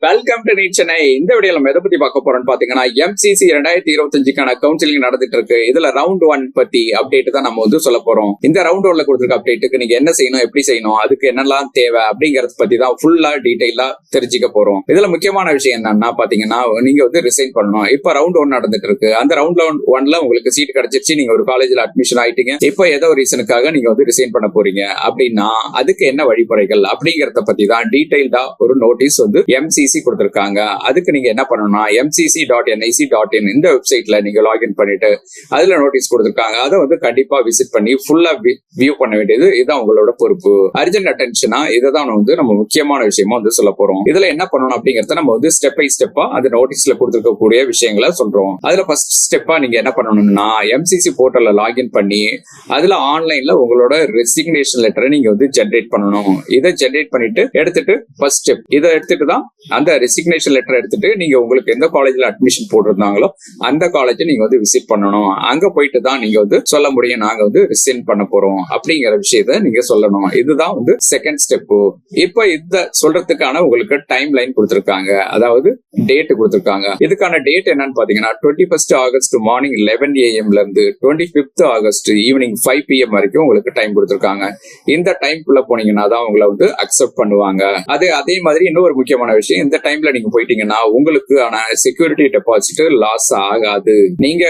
Welcome to NEET Chennai. இந்த வீடியோல நம்ம எதை பத்தி பார்க்க போறோம்னு பாத்தீங்கன்னா, MCC 2025க்கான கவுன்சிலிங் நடந்துட்டு இருக்கு. இதுல ரவுண்ட் 1 பத்தி அப்டேட் தான் நம்ம வந்து சொல்ல போறோம். இந்த ரவுண்ட் 1ல கொடுத்திருக்க அப்டேட்டுக்கு நீங்க என்ன செய்யணும், எப்படி செய்யணும், அதுக்கு என்னெல்லாம் தேவை அப்படிங்கறத பத்தி தான் ஃபுல்லா டீடைலா தெரிஞ்சுக்க போறோம். இதுல முக்கியமான விஷயம் என்னன்னா பாத்தீங்கன்னா, நீங்க வந்து ரிசைன் பண்ணணும். இப்ப ரவுண்ட் 1 நடந்துட்டு இருக்கு. அந்த ரவுண்ட் 1ல உங்களுக்கு சீட் கிடைச்சிருச்சு, நீங்க ஒரு காலேஜ்ல அட்மிஷன் ஆயிட்டீங்க. இப்போ ஏதோ ஒரு ரீசனுக்காக நீங்க வந்து ரிசைன் பண்ண போறீங்க அப்படின்னா அதுக்கு என்ன வழிமுறைகள் அப்படிங்கறத பத்தி தான் டீடைல்டா ஒரு நோட்டீஸ் வந்து MCC கொடுத்திருக்காங்க. அதுக்கு நீங்க என்ன பண்ணணும்னா mcc.nic.in இந்த வெப்சைட்ல நீங்க லாகின் பண்ணிட்டு அதுல நோட்டீஸ் கொடுத்திருக்காங்க. அதை வந்து கண்டிப்பா விசிட் பண்ணி ஃபுல்லா வியூ பண்ண வேண்டியது இதுதான் உங்களோட பொறுப்பு. அர்ஜென்ட் அட்டென்ஷனா இதுதான் வந்து நம்ம முக்கியமான விஷயமா வந்து சொல்ல போறோம். இதுல என்ன பண்ணணும் அப்படிங்கறத நம்ம வந்து ஸ்டெப் பை ஸ்டெப்பா அந்த நோட்டீஸ்ல கொடுத்திருக்கக்கூடிய விஷயங்களை சொல்றோம். அதுல ஃபர்ஸ்ட் ஸ்டெப்பா நீங்க என்ன பண்ணணும்னா MCC போர்ட்டல்ல லாகின் பண்ணி அதுல ஆன்லைன்ல உங்களோட ரெசிக்னேஷன் லெட்டரை நீங்க வந்து ஜெனரேட் பண்ணணும். இதை ஜெனரேட் பண்ணிட்டு எடுத்துட்டு ஃபர்ஸ்ட் ஸ்டெப் இதை எடுத்துட்டு தான் அந்த ரெசிக்னேஷன் லெட்டர் எடுத்துட்டு நீங்க உங்களுக்கு எந்த காலேஜ்ல அட்மிஷன் போட்டிருந்தாங்களோ அந்த காலேஜை நீங்க வந்து விசிட் பண்ணணும். அங்க போயிட்டு தான் நீங்க வந்து சொல்ல முடியும் நாங்க வந்து ரிசைன் பண்ண போறோம் அப்படிங்கிற விஷயத்த நீங்க சொல்லணும். இதுதான் வந்து செகண்ட் ஸ்டெப். இப்ப இந்த சொல்றதுக்கான உங்களுக்கு டைம் லைன் கொடுத்திருக்காங்க, அதாவது டேட் கொடுத்திருக்காங்க. இதுக்கான டேட் என்னன்னு பாத்தீங்கன்னா 21 ஆகஸ்ட் மார்னிங் 11 AM இருந்து 25 ஆகஸ்ட் ஈவினிங் 5 PM வரைக்கும் உங்களுக்கு டைம் கொடுத்திருக்காங்க. இந்த டைம்குள்ள போனீங்கன்னா தான் உங்களை வந்து அக்செப்ட் பண்ணுவாங்க. அதே மாதிரி இன்னொரு முக்கியமான விஷயம், இந்த டைம்ல நீங்க போயிட்டீங்கன்னா உங்களுக்கான செக்யூரிட்டி டெபாசிட் லாஸ் ஆகாது. நீங்க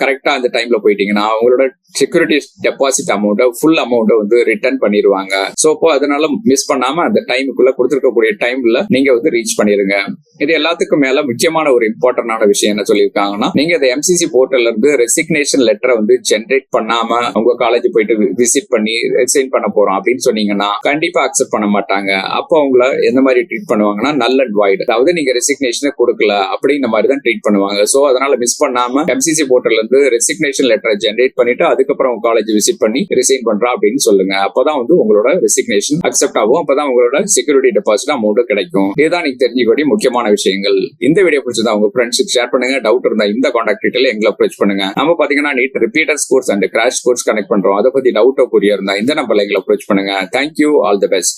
கரெக்டா அந்த டைம்ல போயிட்டீங்கன்னா உங்களோட security deposit amount full amount வந்து ரிட்டர்ன் பண்ணிடுவாங்க. சோ அப்போ அதனால மிஸ் பண்ணாம அந்த டைமுக்குள்ள கொடுத்திருக்கக்கூடிய டைம்ல நீங்க வந்து ரீச் பண்ணிருங்க. இது எல்லாத்துக்கும் மேல முக்கியமான ஒரு இம்பார்ட்டன்டான விஷயம் என்ன சொல்லியிருக்காங்கன்னா, நீங்க இந்த MCC போர்ட்டல்ல இருந்து ரெசிக்னேஷன் லெட்டரை வந்து ஜெனரேட் பண்ணாம உங்க காலேஜ் போயிட்டு விசிட் பண்ணி ரிசைன் பண்ண போறோம் அப்படின்னு சொன்னீங்கன்னா கண்டிப்பா அக்செப்ட் பண்ண மாட்டாங்க. அப்போ அவங்கள எந்த மாதிரி ட்ரீட் பண்ணுவாங்கன்னா நல் அண்ட் வாய்ட், அதாவது நீங்க ரெசிக்னேஷனை கொடுக்கல அப்படிங்கிற மாதிரி தான் ட்ரீட் பண்ணுவாங்க. சோ அதனால மிஸ் பண்ணாம MCC போர்ட்டல்ல இருந்து ரெசிக்னேஷன் லெட்டரை ஜெனரேட் பண்ணிட்டு அதுக்கப்புறம் உங்க காலேஜ் விசிட் பண்ணி ரிசைன் பண்றா அப்படின்னு சொல்லுங்க. அப்பதான் வந்து உங்களோட ரெசிக்னேஷன் அக்செப்ட் ஆகும். அப்பதான் உங்களோட செக்யூரிட்டி டெபாசிட் அமௌண்ட் கிடைக்கும். இதுதான் நீங்க தெரிஞ்சுக்கூடிய முக்கியமான விஷயங்கள். இந்த வீடியோ பிடிச்சதா உங்க ஃப்ரெண்ட்ஸுக்கு ஷேர் பண்ணுங்க. டவுட் இருந்தா இந்த கான்டாக்ட் டீடைல் எங்களை அப்ரோச் பண்ணுங்க. நம்ம பாத்தீங்கன்னா NEET repeaters course and crash course connect பண்றோம். அதை பத்தி டவுட்டோ புரிய இருந்தா இந்த நம்பர்ல எங்களை அப்ரோச் பண்ணுங்க. Thank you, all the best.